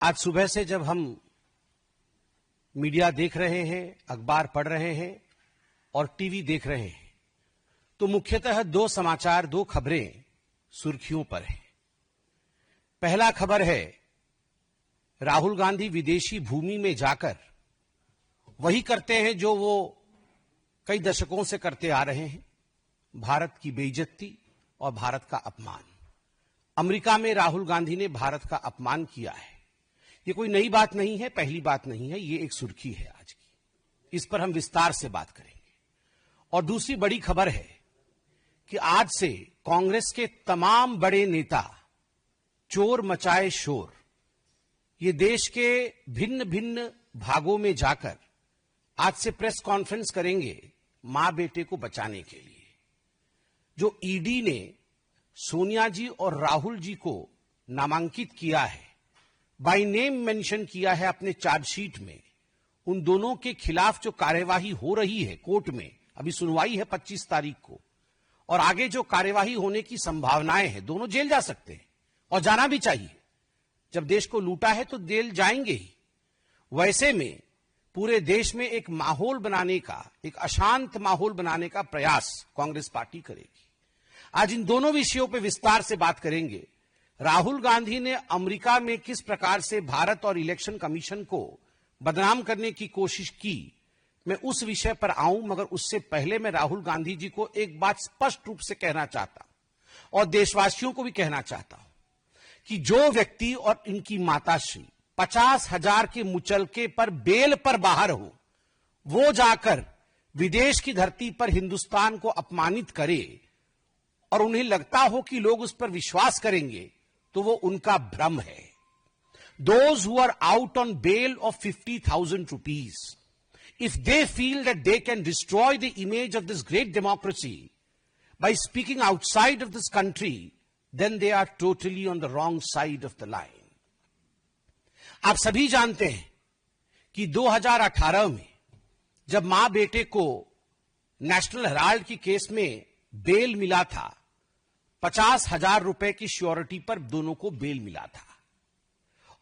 आज सुबह से जब हम मीडिया देख रहे हैं, अखबार पढ़ रहे हैं और टीवी देख रहे हैं, तो मुख्यतः दो समाचार, दो खबरें सुर्खियों पर हैं। पहला खबर है राहुल गांधी विदेशी भूमि में जाकर वही करते हैं जो वो कई दशकों से करते आ रहे हैं, भारत की बेइज्जती और भारत का अपमान। अमेरिका में राहुल गांधी ने भारत का अपमान किया है। ये कोई नई बात नहीं है, पहली बात नहीं है, ये एक सुर्खी है आज की। इस पर हम विस्तार से बात करेंगे। और दूसरी बड़ी खबर है कि आज से कांग्रेस के तमाम बड़े नेता चोर मचाए शोर, ये देश के भिन्न भिन्न भागों में जाकर आज से प्रेस कॉन्फ्रेंस करेंगे मां बेटे को बचाने के लिए। जो ईडी ने सोनिया जी और राहुल जी को नामांकित किया है, बाय नेम मेंशन किया है अपने चार्जशीट में, उन दोनों के खिलाफ जो कार्यवाही हो रही है कोर्ट में, अभी सुनवाई है 25 तारीख को, और आगे जो कार्यवाही होने की संभावनाएं हैं, दोनों जेल जा सकते हैं और जाना भी चाहिए। जब देश को लूटा है तो जेल जाएंगे ही। वैसे में पूरे देश में एक माहौल बनाने का, एक अशांत माहौल बनाने का प्रयास कांग्रेस पार्टी करेगी। आज इन दोनों विषयों पर विस्तार से बात करेंगे। राहुल गांधी ने अमेरिका में किस प्रकार से भारत और इलेक्शन कमीशन को बदनाम करने की कोशिश की, मैं उस विषय पर आऊं, मगर उससे पहले मैं राहुल गांधी जी को एक बात स्पष्ट रूप से कहना चाहता हूं और देशवासियों को भी कहना चाहता हूं कि जो व्यक्ति और इनकी माताश्री 50,000 के मुचलके पर बेल पर बाहर हो, वो जाकर विदेश की धरती पर हिंदुस्तान को अपमानित करे और उन्हें लगता हो कि लोग उस पर विश्वास करेंगे, तो वो उनका भ्रम है। Those who are out on bail of 50,000 rupees, if they feel that they can destroy the image of this great democracy by speaking outside of this country, then they are totally on the wrong side of the line. आप सभी जानते हैं कि 2018 में जब मां बेटे को नेशनल हेराल्ड की केस में बेल मिला था, 50,000 रुपए की श्योरिटी पर दोनों को बेल मिला था।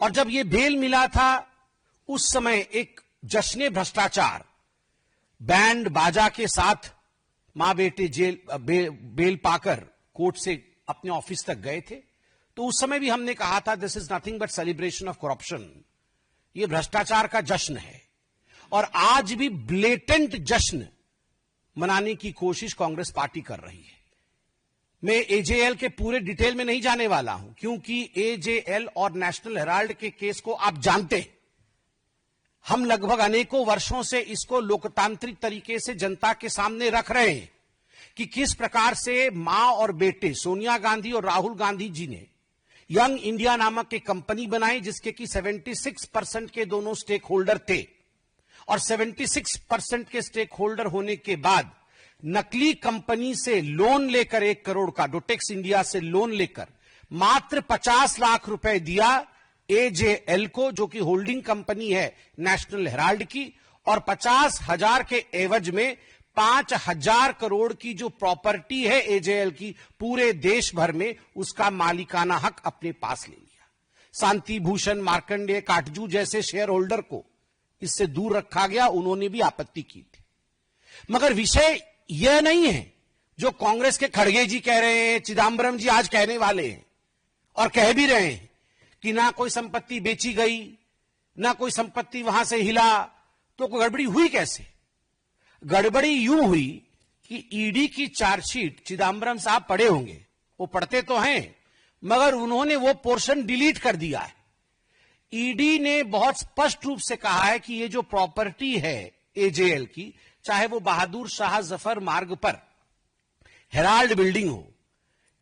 और जब यह बेल मिला था, उस समय एक जश्न भ्रष्टाचार बैंड बाजा के साथ मां बेटे बेल पाकर कोर्ट से अपने ऑफिस तक गए थे। तो उस समय भी हमने कहा था this is nothing but celebration of corruption, यह भ्रष्टाचार का जश्न है। और आज भी ब्लेटेंट जश्न मनाने की कोशिश कांग्रेस पार्टी कर रही है। मैं एजेएल के पूरे डिटेल में नहीं जाने वाला हूं, क्योंकि एजेएल और नेशनल हेराल्ड के केस को आप जानते हैं। हम लगभग अनेकों वर्षों से इसको लोकतांत्रिक तरीके से जनता के सामने रख रहे हैं कि किस प्रकार से मां और बेटे सोनिया गांधी और राहुल गांधी जी ने यंग इंडिया नामक एक कंपनी बनाई, जिसके कि 76% के दोनों स्टेक होल्डर थे। और 76% के स्टेक होल्डर होने के बाद नकली कंपनी से लोन लेकर 1 करोड़ का, डोटेक्स इंडिया से लोन लेकर मात्र 50 लाख रुपए दिया एजेएल को, जो कि होल्डिंग कंपनी है नेशनल हेराल्ड की, और 50,000 के एवज में 5,000 करोड़ की जो प्रॉपर्टी है एजेएल की पूरे देश भर में, उसका मालिकाना हक अपने पास ले लिया। शांति भूषण, मार्कंडेय, काटजू जैसे शेयर होल्डर को इससे दूर रखा गया, उन्होंने भी आपत्ति की थी। मगर विषय यह नहीं है जो कांग्रेस के खड़गे जी कह रहे हैं, चिदंबरम जी आज कहने वाले हैं और कह भी रहे हैं कि ना कोई संपत्ति बेची गई, ना कोई संपत्ति वहां से हिला, तो कोई गड़बड़ी हुई कैसे? गड़बड़ी यूं हुई कि ईडी की चार्जशीट चिदंबरम साहब पढ़े होंगे, वो पढ़ते तो हैं, मगर उन्होंने वो पोर्शन डिलीट कर दिया है। ईडी ने बहुत स्पष्ट रूप से कहा है कि ये जो प्रॉपर्टी है एजेएल की, चाहे वो बहादुर शाह जफर मार्ग पर हेराल्ड बिल्डिंग हो,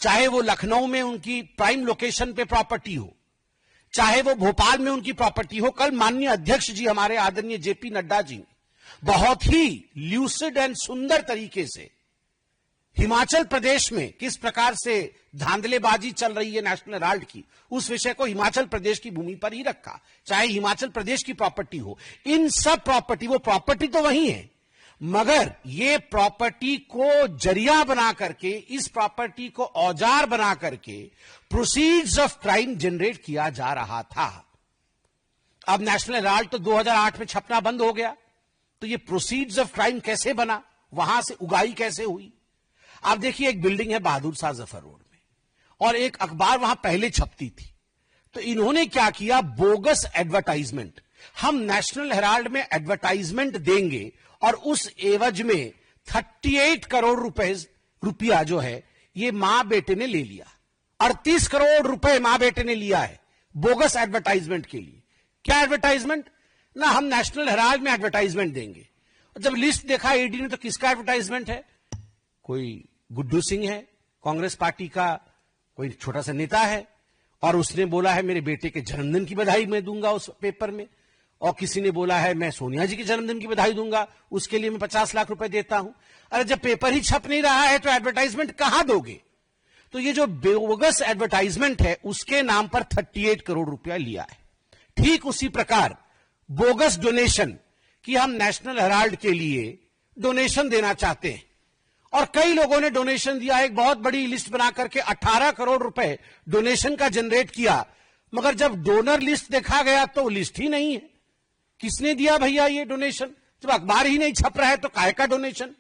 चाहे वो लखनऊ में उनकी प्राइम लोकेशन पे प्रॉपर्टी हो, चाहे वो भोपाल में उनकी प्रॉपर्टी हो, कल माननीय अध्यक्ष जी हमारे आदरणीय जेपी नड्डा जी बहुत ही ल्यूसिड एंड सुंदर तरीके से हिमाचल प्रदेश में किस प्रकार से धांधलेबाजी चल रही है नेशनल हेराल्ड की, उस विषय को हिमाचल प्रदेश की भूमि पर ही रखा, चाहे हिमाचल प्रदेश की प्रॉपर्टी हो। इन सब प्रॉपर्टी, वो प्रॉपर्टी तो वही है, मगर ये प्रॉपर्टी को जरिया बना करके, इस प्रॉपर्टी को औजार बना करके प्रोसीड्स ऑफ क्राइम जनरेट किया जा रहा था। अब नेशनल हेराल्ड तो 2008 में छपना बंद हो गया, तो ये प्रोसीड्स ऑफ क्राइम कैसे बना, वहां से उगाई कैसे हुई? आप देखिए, एक बिल्डिंग है बहादुर शाह जफर रोड में, और एक अखबार वहां पहले छपती थी। तो इन्होंने क्या किया, बोगस एडवर्टाइजमेंट, हम नेशनल हेराल्ड में एडवर्टाइजमेंट देंगे और उस एवज में 38 करोड़ रुपया जो है ये मां बेटे ने ले लिया। 38 करोड़ रुपए मां बेटे ने लिया है बोगस एडवर्टाइजमेंट के लिए। क्या एडवर्टाइजमेंट? ना हम नेशनल हेराल्ड में एडवर्टाइजमेंट देंगे। जब लिस्ट देखा ईडी ने तो किसका एडवर्टाइजमेंट है? कोई गुड्डू सिंह है, कांग्रेस पार्टी का कोई छोटा सा नेता है, और उसने बोला है मेरे बेटे के जन्मदिन की बधाई मैं दूंगा उस पेपर में, और किसी ने बोला है मैं सोनिया जी के जन्मदिन की बधाई दूंगा, उसके लिए मैं 50 लाख रुपए देता हूं। अरे जब पेपर ही छप नहीं रहा है तो एडवर्टाइजमेंट कहां दोगे? तो ये जो बोगस एडवर्टाइजमेंट है उसके नाम पर 38 करोड़ रुपया लिया है। ठीक उसी प्रकार बोगस डोनेशन, कि हम नेशनल हेराल्ड के लिए डोनेशन देना चाहते हैं, और कई लोगों ने डोनेशन दिया। एक बहुत बड़ी लिस्ट बना करके 18 करोड़ रुपए डोनेशन का जनरेट किया, मगर जब डोनर लिस्ट देखा गया तो लिस्ट ही नहीं है। किसने दिया भैया ये डोनेशन? जब अखबार ही नहीं छप रहा है तो काहे का डोनेशन?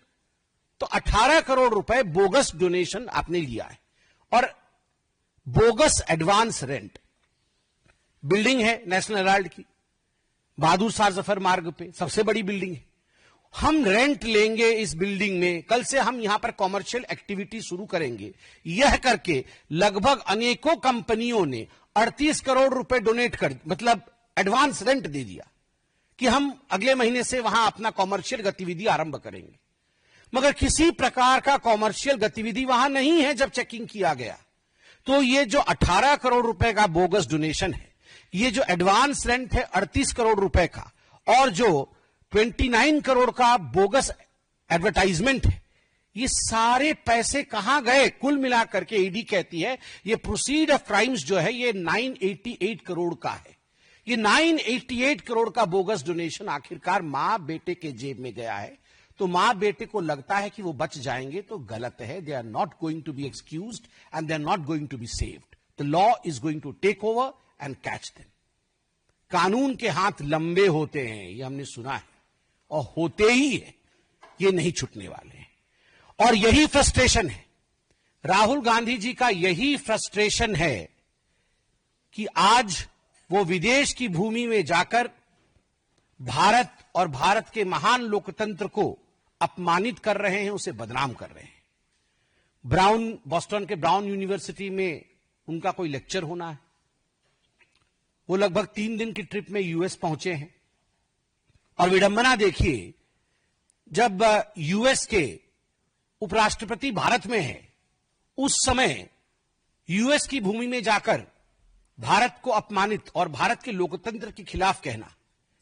तो 18 करोड़ रुपए बोगस डोनेशन आपने लिया है। और बोगस एडवांस रेंट, बिल्डिंग है नेशनल हेराल्ड की बहादुर शाह जफर मार्ग पे, सबसे बड़ी बिल्डिंग है। हम रेंट लेंगे इस बिल्डिंग में, कल से हम यहां पर कॉमर्शियल एक्टिविटी शुरू करेंगे, यह करके लगभग अनेकों कंपनियों ने 38 करोड़ रुपए डोनेट कर, मतलब एडवांस रेंट दे दिया कि हम अगले महीने से वहां अपना कॉमर्शियल गतिविधि आरंभ करेंगे। मगर किसी प्रकार का कॉमर्शियल गतिविधि वहां नहीं है। जब चेकिंग किया गया तो ये जो 18 करोड़ रुपए का बोगस डोनेशन है, ये जो एडवांस रेंट है 38 करोड़ रुपए का, और जो 29 करोड़ का बोगस एडवर्टाइजमेंट है, ये सारे पैसे कहां गए? कुल मिलाकर के ईडी कहती है ये प्रोसीड ऑफ क्राइम्स जो है ये 988 करोड़ का है। ये 988 करोड़ का बोगस डोनेशन आखिरकार मां बेटे के जेब में गया है। तो मां बेटे को लगता है कि वो बच जाएंगे, तो गलत है। They are not going to be excused and they are not going to be saved. The law is going to take over and catch them. कानून के हाथ लंबे होते हैं, ये हमने सुना है, और होते ही है, ये नहीं छूटने वाले हैं। और यही फ्रस्ट्रेशन है, राहुल गांधी जी का यही फ्रस्ट्रेशन है कि आज वो विदेश की भूमि में जाकर भारत और भारत के महान लोकतंत्र को अपमानित कर रहे हैं, उसे बदनाम कर रहे हैं। बॉस्टन के ब्राउन यूनिवर्सिटी में उनका कोई लेक्चर होना है, वो लगभग 3 दिन की ट्रिप में यूएस पहुंचे हैं। और विडंबना देखिए, जब यूएस के उपराष्ट्रपति भारत में है, उस समय यूएस की भूमि में जाकर भारत को अपमानित और भारत के लोकतंत्र के खिलाफ कहना,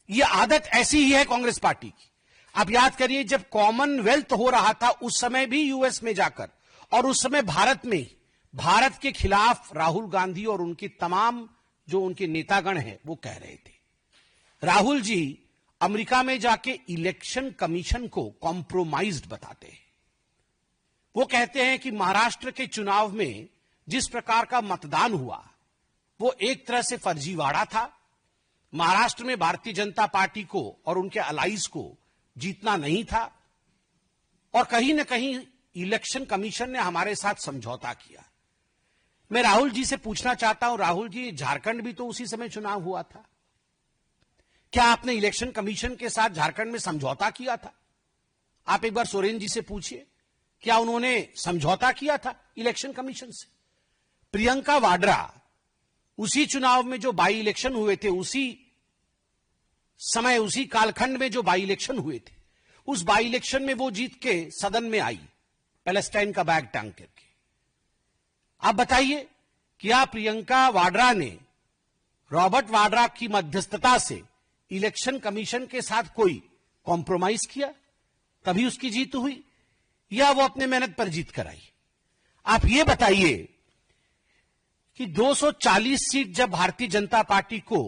यह आदत ऐसी ही है कांग्रेस पार्टी की। आप याद करिए, जब कॉमनवेल्थ हो रहा था उस समय भी यूएस में जाकर, और उस समय भारत में भारत के खिलाफ राहुल गांधी और उनके तमाम जो उनके नेतागण हैं वो कह रहे थे। राहुल जी अमेरिका में जाके इलेक्शन कमीशन को कॉम्प्रोमाइज्ड बताते हैं। वो कहते हैं कि महाराष्ट्र के चुनाव में जिस प्रकार का मतदान हुआ वो एक तरह से फर्जीवाड़ा था। महाराष्ट्र में भारतीय जनता पार्टी को और उनके अलाइज को जीतना नहीं था, और कहीं ना कहीं इलेक्शन कमीशन ने हमारे साथ समझौता किया। मैं राहुल जी से पूछना चाहता हूं, राहुल जी, झारखंड भी तो उसी समय चुनाव हुआ था, क्या आपने इलेक्शन कमीशन के साथ झारखंड में समझौता किया था? आप एक बार सोरेन जी से पूछिए, क्या उन्होंने समझौता किया था इलेक्शन कमीशन से? प्रियंका वाड्रा, उसी चुनाव में जो बाई इलेक्शन हुए थे, उसी समय उसी कालखंड में जो बाई इलेक्शन हुए थे, उस बाई इलेक्शन में वो जीत के सदन में आई पैलेस्टाइन का बैग टांग करके। आप बताइए, क्या प्रियंका वाड्रा ने रॉबर्ट वाड्रा की मध्यस्थता से इलेक्शन कमीशन के साथ कोई कॉम्प्रोमाइज किया तभी उसकी जीत हुई, या वो अपने मेहनत पर जीत कर आई? आप ये बताइए कि 240 सीट जब भारतीय जनता पार्टी को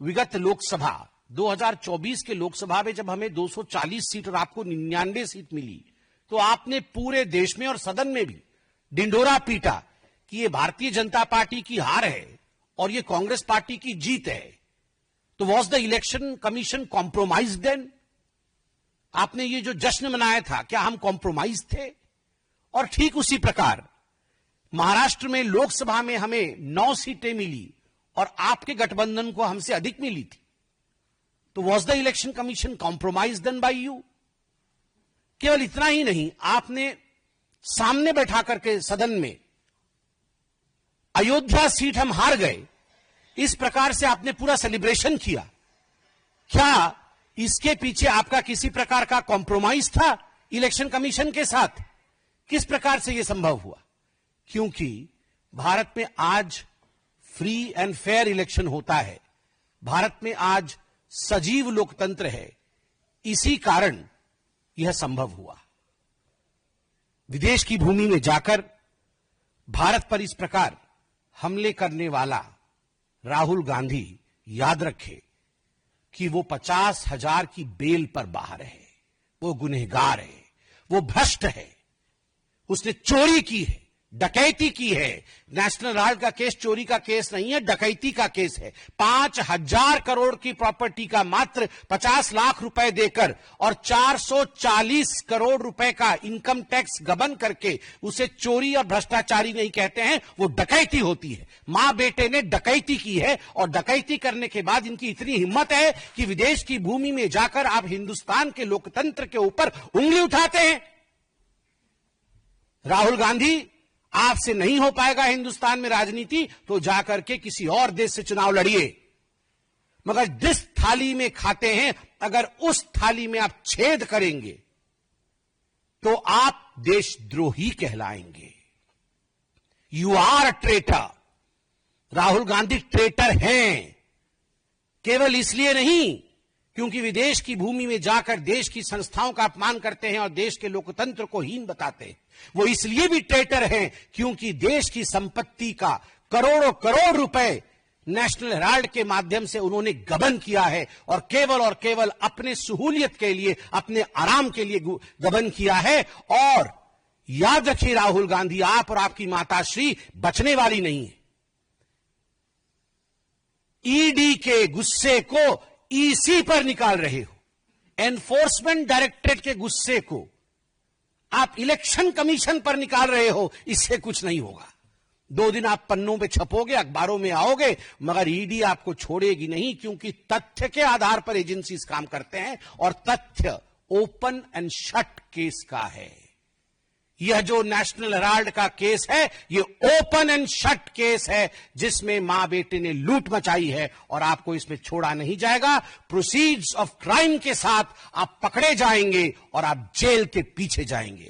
विगत लोकसभा 2024 के लोकसभा में जब हमें 240 सीट और आपको 99 सीट मिली, तो आपने पूरे देश में और सदन में भी डिंडोरा पीटा कि ये भारतीय जनता पार्टी की हार है और ये कांग्रेस पार्टी की जीत है। तो was the election commission compromise then? आपने ये जो जश्न मनाया था, क्या हम कॉम्प्रोमाइज थे? और ठीक उसी प्रकार महाराष्ट्र में लोकसभा में हमें 9 सीटें मिली और आपके गठबंधन को हमसे अधिक मिली थी। तो was the election commission compromise then by you? केवल इतना ही नहीं, आपने सामने बैठा करके सदन में अयोध्या सीट हम हार गए, इस प्रकार से आपने पूरा सेलिब्रेशन किया। क्या इसके पीछे आपका किसी प्रकार का कॉम्प्रोमाइज था इलेक्शन कमीशन के साथ? किस प्रकार से यह संभव हुआ? क्योंकि भारत में आज फ्री एंड फेयर इलेक्शन होता है, भारत में आज सजीव लोकतंत्र है, इसी कारण यह संभव हुआ। विदेश की भूमि में जाकर भारत पर इस प्रकार हमले करने वाला राहुल गांधी याद रखे कि वो 50,000 की बेल पर बाहर है, वो गुनहगार है, वो भ्रष्ट है, उसने चोरी की है, डकैती की है। नेशनल हेराल्ड का केस चोरी का केस नहीं है, डकैती का केस है। 5,000 करोड़ की प्रॉपर्टी का मात्र 50 लाख रुपए देकर और 440 करोड़ रुपए का इनकम टैक्स गबन करके उसे चोरी और भ्रष्टाचारी नहीं कहते हैं, वो डकैती होती है। मां बेटे ने डकैती की है और डकैती करने के बाद इनकी इतनी हिम्मत है कि विदेश की भूमि में जाकर आप हिंदुस्तान के लोकतंत्र के ऊपर उंगली उठाते हैं। राहुल गांधी, आपसे नहीं हो पाएगा हिंदुस्तान में राजनीति, तो जाकर के किसी और देश से चुनाव लड़िए, मगर जिस थाली में खाते हैं अगर उस थाली में आप छेद करेंगे तो आप देशद्रोही कहलाएंगे। You are a traitor. Rahul Gandhi traitor हैं, केवल इसलिए नहीं क्योंकि विदेश की भूमि में जाकर देश की संस्थाओं का अपमान करते हैं और देश के लोकतंत्र को हीन बताते हैं। वो इसलिए भी ट्रेटर हैं क्योंकि देश की संपत्ति का करोड़ों करोड़ रुपए नेशनल हेराल्ड के माध्यम से उन्होंने गबन किया है और केवल अपने सहूलियत के लिए, अपने आराम के लिए गबन किया है। और याद रखिए राहुल गांधी, आप और आपकी माताश्री बचने वाली नहीं है। ईडी के गुस्से को ईसी पर निकाल रहे हो, एनफोर्समेंट डायरेक्टरेट के गुस्से को आप इलेक्शन कमीशन पर निकाल रहे हो। इससे कुछ नहीं होगा। 2 दिन आप पन्नों पे छपोगे, अखबारों में आओगे, मगर ईडी आपको छोड़ेगी नहीं, क्योंकि तथ्य के आधार पर एजेंसीज काम करते हैं और तथ्य ओपन एंड शट केस का है। यह जो नेशनल हेराल्ड का केस है, ये ओपन एंड शट केस है जिसमें मां बेटे ने लूट मचाई है और आपको इसमें छोड़ा नहीं जाएगा। प्रोसीड्स ऑफ क्राइम के साथ आप पकड़े जाएंगे और आप जेल के पीछे जाएंगे।